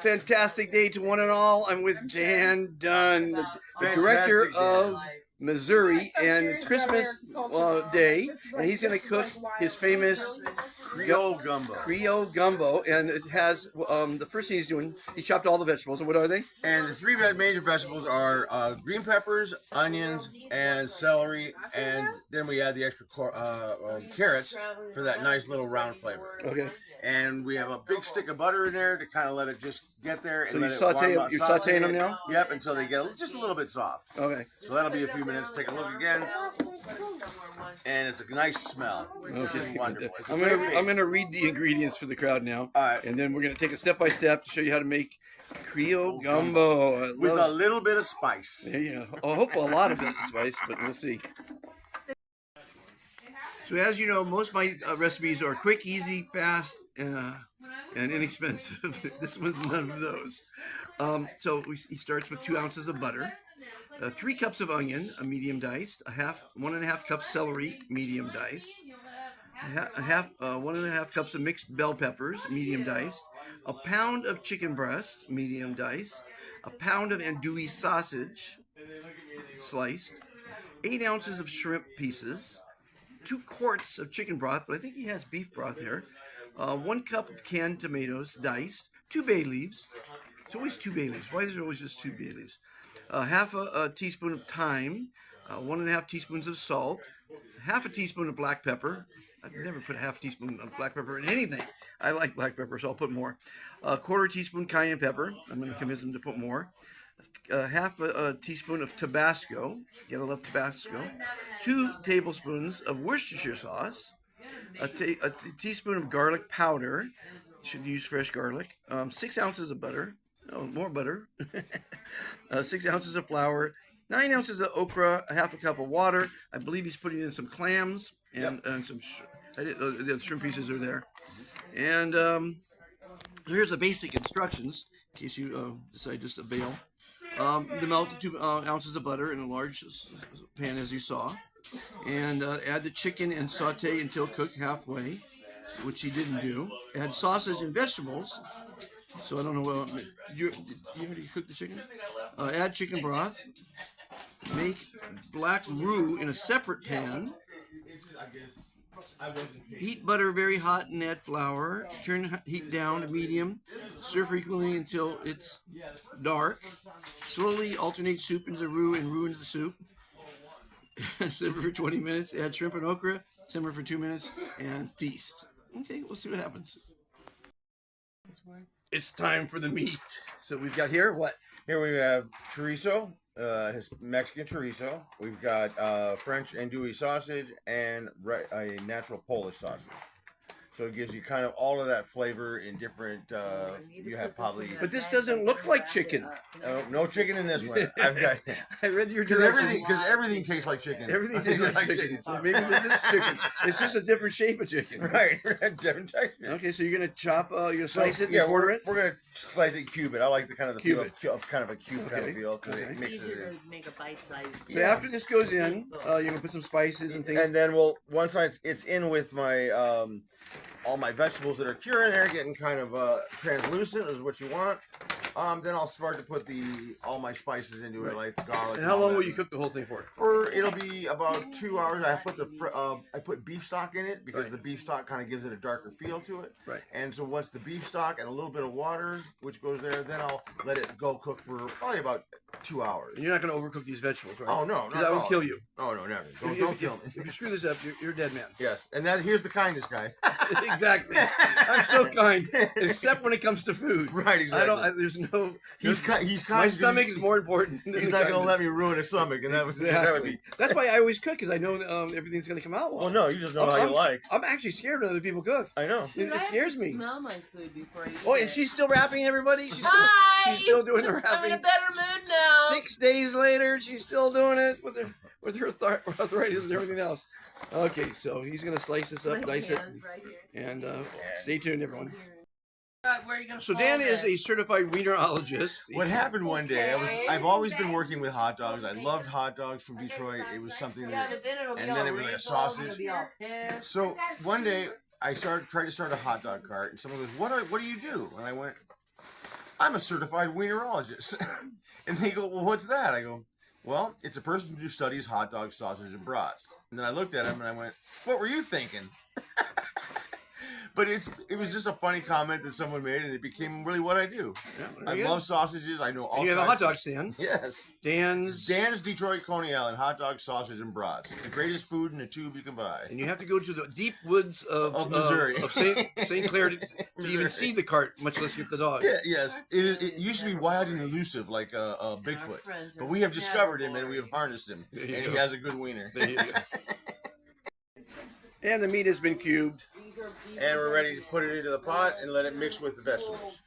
Fantastic day to one and all. I'm with Dan Dunn, the director of Missouri, and it's Christmas Day, and he's going to cook his famous Creole Gumbo. Creole Gumbo, and it has the first thing he's doing. He chopped all the vegetables. And what are they? And the three major vegetables are green peppers, onions, and celery, and then we add the extra carrots for that nice little round flavor. Okay. And we have a big stick of butter in there to kind of let it just get there. And So you're sauteing them now? Yep, until they get just a little bit soft. Okay. So that'll be a few minutes. Take a look again. And it's a nice smell. Okay. It's wonderful. It's I'm gonna read the ingredients for the crowd now. All right. And then we're gonna take it step by step to show you how to make Creole Gumbo. With a little bit of spice. There you go. I hope a lot of it is spice, but we'll see. So as you know, most of my recipes are quick, easy, fast, and inexpensive. This one's none of those. So he starts with 2 ounces of butter, 3 cups of onion, a medium diced, 1.5 cups celery, medium diced, 1.5 cups of mixed bell peppers, medium diced, a pound of chicken breast, medium diced, a pound of andouille sausage, sliced, 8 ounces of shrimp pieces, 2 quarts of chicken broth, but I think he has beef broth here. 1 cup of canned tomatoes, diced. 2 bay leaves. It's always 2 bay leaves. Why is there always just 2 bay leaves? Half a teaspoon of thyme. 1.5 teaspoons of salt. Half a teaspoon of black pepper. I've never put half a teaspoon of black pepper in anything. I like black pepper, so I'll put more. 1/4 teaspoon cayenne pepper. I'm going to convince him to put more. Half a teaspoon of Tabasco. You gotta love Tabasco. 2 tablespoons of Worcestershire sauce. A teaspoon of garlic powder. Should use fresh garlic. 6 ounces of butter. Oh, more butter. 6 ounces of flour. 9 ounces of okra. A half a cup of water. I believe he's putting in some clams and some. The shrimp pieces are there. And here's the basic instructions in case you decide just to bail. To melt the 2 ounces of butter in a large pan, as you saw, and add the chicken and saute until cooked halfway, which he didn't do. Add sausage and vegetables. So I don't know. Did you already cook the chicken? Add chicken broth. Make black roux in a separate pan. Heat butter very hot and add flour. Turn heat down to medium. Stir frequently until it's dark. Slowly alternate soup into the roux and roux into the soup. Simmer for 20 minutes. Add shrimp and okra. Simmer for 2 minutes and feast. Okay, we'll see what happens. It's time for the meat. So we've got here what? Here we have chorizo, his Mexican chorizo. We've got French andouille sausage and a natural Polish sausage. So it gives you kind of all of that flavor in different. You have probably. But this doesn't look like chicken. No chicken in this one. I've got. I read your directions. Because everything tastes like chicken. Everything tastes like chicken. So maybe this is chicken. It's just a different shape of chicken. Right. Different texture. Okay, so you're gonna chop. You're gonna slice it. Yeah, quarter it. We're gonna slice it, cube it. I like the kind of the cube feel of kind of a cube kind of feel because it mixes it in. Make a bite-sized. So after this goes in, you're gonna put some spices and things. And then once it's in with my all my vegetables that are curing there, getting kind of translucent is what you want. Then I'll start to put all my spices into it, like the garlic. And how long will you cook the whole thing for? It'll be about 2 hours. I put beef stock in it because the beef stock kind of gives it a darker feel to it. Right. And so once the beef stock and a little bit of water, which goes there, then I'll let it go cook for probably about 2 hours. And you're not going to overcook these vegetables, right? Oh no, that would kill you. Oh no, never. Don't kill me. If you screw this up, you're a dead man. Yes, and here's the kindness guy. Exactly. I'm so kind, except when it comes to food. Right, exactly. There's no. He's kind. My stomach is more important. He's not going to let me ruin his stomach, and that would be. That's why I always cook, because I know everything's going to come out well. Well, no, you just know how you like. I'm actually scared when other people cook. I know. It scares me. Smell my food before I eat Oh, and she's still wrapping everybody. She's still doing the wrapping. I'm in a better mood now. 6 days later, she's still doing it with her arthritis and everything else. Okay, so he's gonna slice this up, dice it, and stay tuned, everyone. Where are you gonna So Dan is a certified wienerologist. What happened one day? I've always been working with hot dogs. I loved hot dogs from Detroit. It was something that, and then it was like a sausage. So one day I tried to start a hot dog cart, and someone goes, "What do you do?" And I went, "I'm a certified wienerologist." And they go, "Well, what's that?" I go, "Well, it's a person who studies hot dogs, sausage, and brats." And then I looked at him and I went, "What were you thinking?" But it was just a funny comment that someone made, and it became really what I do. Yeah, I love sausages. I know all. You have a hot dog stand. Yes. Dan's Detroit, Coney Island, hot dog, sausage, and brats. The greatest food in a tube you can buy. And you have to go to the deep woods of Missouri, of St. Clair to even see the cart, much less get the dog. Yeah, yes. It used to be wild and elusive like Bigfoot, but we have discovered him and we have harnessed him, and he has a good wiener. There you go. And the meat has been cubed. And we're ready to put it into the pot and let it mix with the vegetables.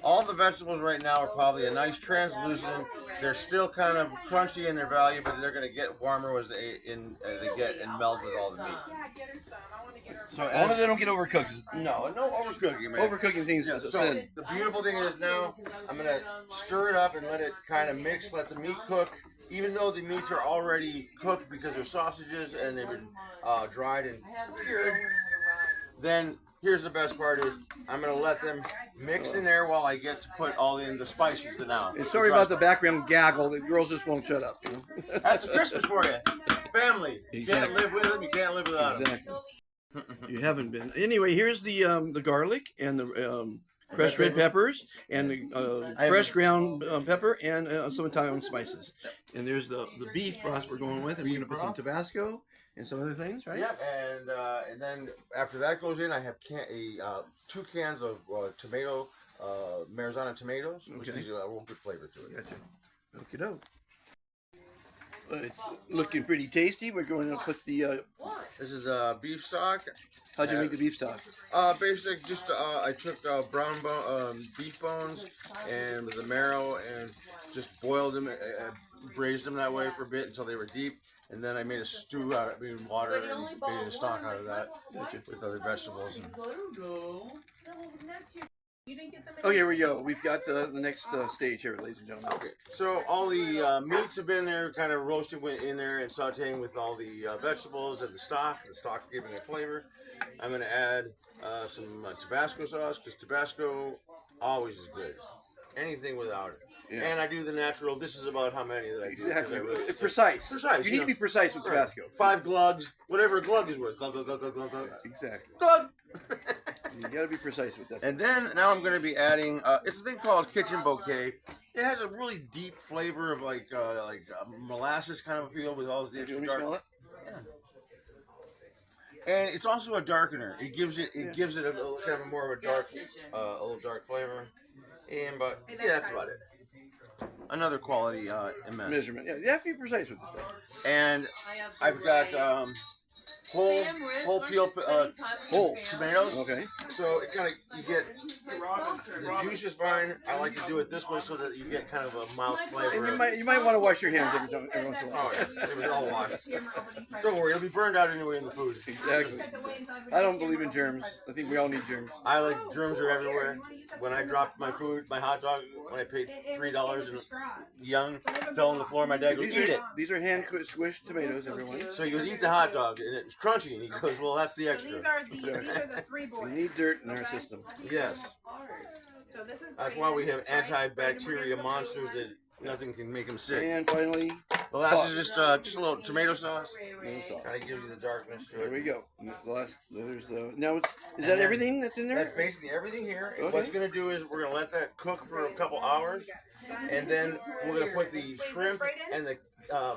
All the vegetables right now are probably a nice translucent. They're still kind of crunchy in their value, but they're going to get warmer as they get and meld with all the meat. So as long as they don't get overcooked. No overcooking, man. Overcooking things is a So sin. the beautiful thing is now I'm going to stir it up and let it kind of mix, let the meat cook. Even though the meats are already cooked because they're sausages and they've been dried and cured, then here's the best part is I'm going to let them mix in there while I get to put all in the spices now. And sorry about the background gaggle. The girls just won't shut up. You know? That's Christmas for you. Family. You Exactly. can't live with them. You can't live without them. Exactly. You haven't been. Anyway, here's the garlic and the crushed red peppers and the fresh ground pepper and some Italian spices. And there's the beef broth we're going with, and we're going to put some Tabasco and some other things, right? Yep, and then after that goes in, I have 2 cans of tomato, Marzana tomatoes, which gives you a real good flavor to it. Gotcha. Okie doke. It's looking pretty tasty. We're going to put the. This is beef stock. How'd you make the beef stock? Basically, just I took beef bones and with the marrow and just boiled them, braised them that way for a bit until they were deep, and then I made a stew out of it, made water and made a stock out of that with other vegetables. Oh, here we go. We've got the next stage here, ladies and gentlemen. Okay, so all the meats have been there, kind of roasted in there and sauteing with all the vegetables and the stock giving it flavor. I'm going to add some Tabasco sauce, because Tabasco always is good. Anything without it. Yeah. And I do the natural. This is about how many that I do. Exactly. Really, precise. Precise. You need to be precise with Tabasco. 5 glugs, whatever a glug is worth. Glug, glug, glug, glug, glug, glug. Exactly. Glug. You got to be precise with that. And then now I'm going to be adding. It's a thing called kitchen bouquet. It has a really deep flavor of like molasses kind of a feel with all the extra Do you dark. smell it? Yeah. And it's also a darkener. It gives it a kind of a more of a dark, a little dark flavor. But that's about it. Another quality Measurement. Yeah, you have to be precise with this stuff. And I've got whole peel whole tomatoes. Okay. So it kind of you get the juice is fine. I like to do it this way so that you get kind of a mouth flavor. And you might want to wash your hands every once in a while. Oh yeah, it was all washed. Don't worry, it'll be burned out anyway in the food. Exactly. I don't believe in germs. I think we all need germs. I like germs are everywhere. When I dropped my food, my hot dog, when I paid $3 and young, fell on the floor, my dad goes, "Eat it." These are hand squished tomatoes, everyone. So he goes, "Eat the hot dog," and it's crunchy, and he goes, "Well, that's the extra." These are the 3 boys. We need dirt in our system. Yes. So this is That's why we have antibacteria monsters that nothing can make them sick. And finally, The last is just a little tomato sauce. tomato sauce. Kind of gives you the darkness to There it. we go. The last, there's the. Now, is that everything that's in there? That's basically everything here. And Okay. what's going to do is we're going to let that cook for a couple hours, and then we're going to put the shrimp and the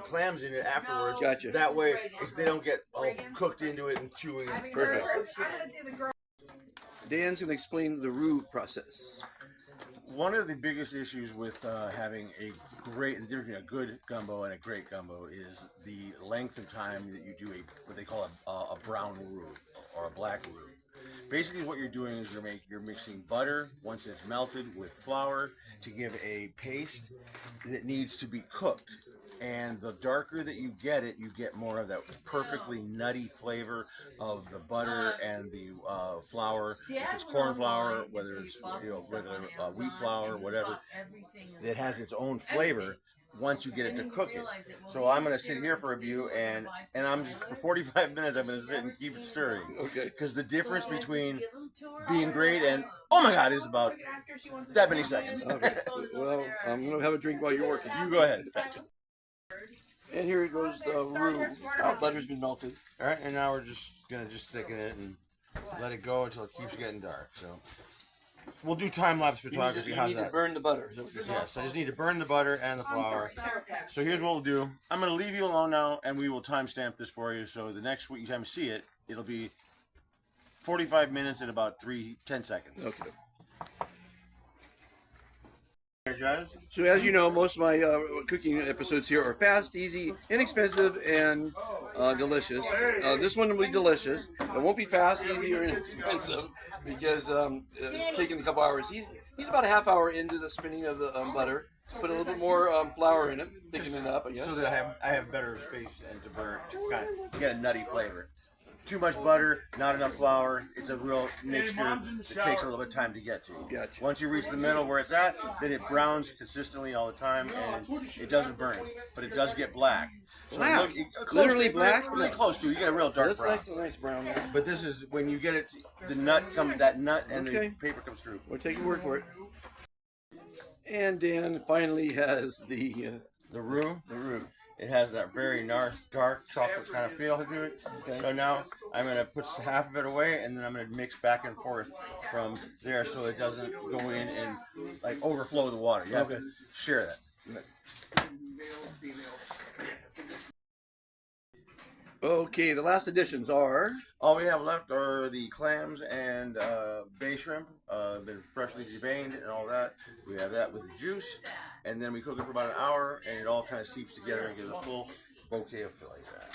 clams in it afterwards. Gotcha. That way, they don't get all cooked into it and chewy. Perfect. I'm gonna do the girl. Dan's going to explain the roux process. One of the biggest issues with having the difference between a good gumbo and a great gumbo is the length of time that you do what they call a brown roux or a black roux. Basically, what you're doing is you're mixing butter once it's melted with flour to give a paste that needs to be cooked. And the darker that you get more of that perfectly nutty flavor of the butter and the flour. If it's corn flour, whether it's regular wheat flour, whatever, it has its own flavor. once you get it to cook it. So I'm going to sit here for a review, and I'm just, for 45 minutes I'm going to sit and keep it stirring. Okay. Because the difference between being great and oh my god is about that many seconds. Okay. Well, I'm gonna have a drink while you're working. You go ahead. Thanks. And here goes the roux. Our butter's been melted. All right, and now we're just gonna thicken it and let it go until it keeps getting dark. So we'll do time lapse photography. You How's need that? to burn the butter. Is that what you're saying? Yes, I just need to burn the butter and the flour. So here's what we'll do. I'm going to leave you alone now, and we will timestamp this for you. So the next week, time you see it, it'll be 45 minutes and about 10 seconds. Okay. Energize. So as you know, most of my cooking episodes here are fast, easy, inexpensive, and delicious. This one will be delicious. It won't be fast, easy, or inexpensive because it's taking a couple hours. He's about a half hour into the spinning of the butter. Put a little bit more flour in it, thicken it up, I guess. So that I have better space and to burn to kind of get a nutty flavor. Too much butter, not enough flour. It's a real mixture that takes a little bit of time to get to. Gotcha. Once you reach the middle where it's at, then it browns consistently all the time, and it doesn't burn, but it does get black. So Black? Look, Literally black? Really close to. You get a real dark That's brown. nice brown. But this is when you get it. The nut comes. That nut and Okay. the paper comes through. We'll take your word for it. And Dan finally has the roux. The roux. It has that very nice, dark chocolate kind of feel to it. Okay. So now I'm going to put half of it away, and then I'm going to mix back and forth from there so it doesn't go in and like overflow the water. You have to share that. Okay, the last additions are All we have left are the clams and bay shrimp, been freshly deveined and all that. We have that with the juice, and then we cook it for about an hour, and it all kind of seeps together and gives a full bouquet of filet back.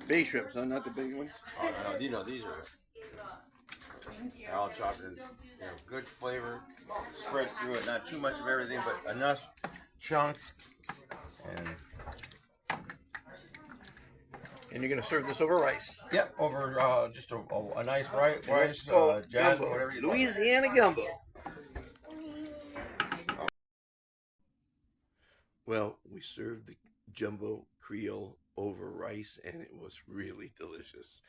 bay shrimps, huh? Not the big ones. Oh no, these are they're all chopped in, good flavor, spreads through it. Not too much of everything, but enough chunk. And you're gonna serve this over rice. Yep, over just a nice rice, Gumbo. jasmine, whatever you like. Louisiana gumbo. Well, we served the jumbo Creole over rice, and it was really delicious.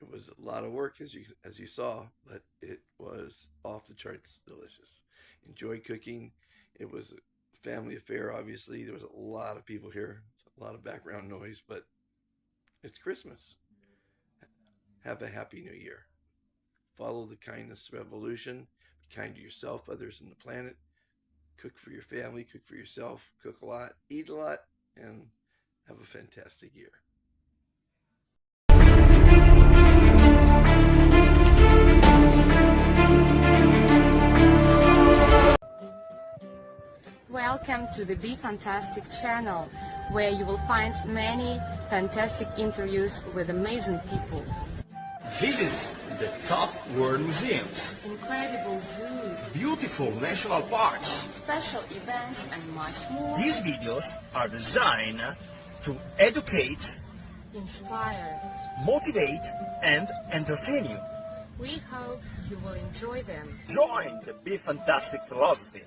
It was a lot of work, as you saw, but it was off the charts delicious. Enjoy cooking. It was a family affair. Obviously, there was a lot of people here, a lot of background noise, but it's Christmas. Have a happy new year. Follow the kindness revolution. Be kind to yourself, others, and the planet. Cook for your family, cook for yourself, cook a lot, eat a lot, and have a fantastic year. Welcome to the Be Fantastic channel, where you will find many fantastic interviews with amazing people. Visit the top world museums, Incredible zoos, beautiful national parks. special events, and much more. These videos are designed to educate, Inspire. motivate, and entertain you. We hope you will enjoy them. Join the Be Fantastic philosophy.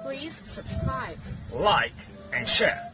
Please subscribe. Like and share.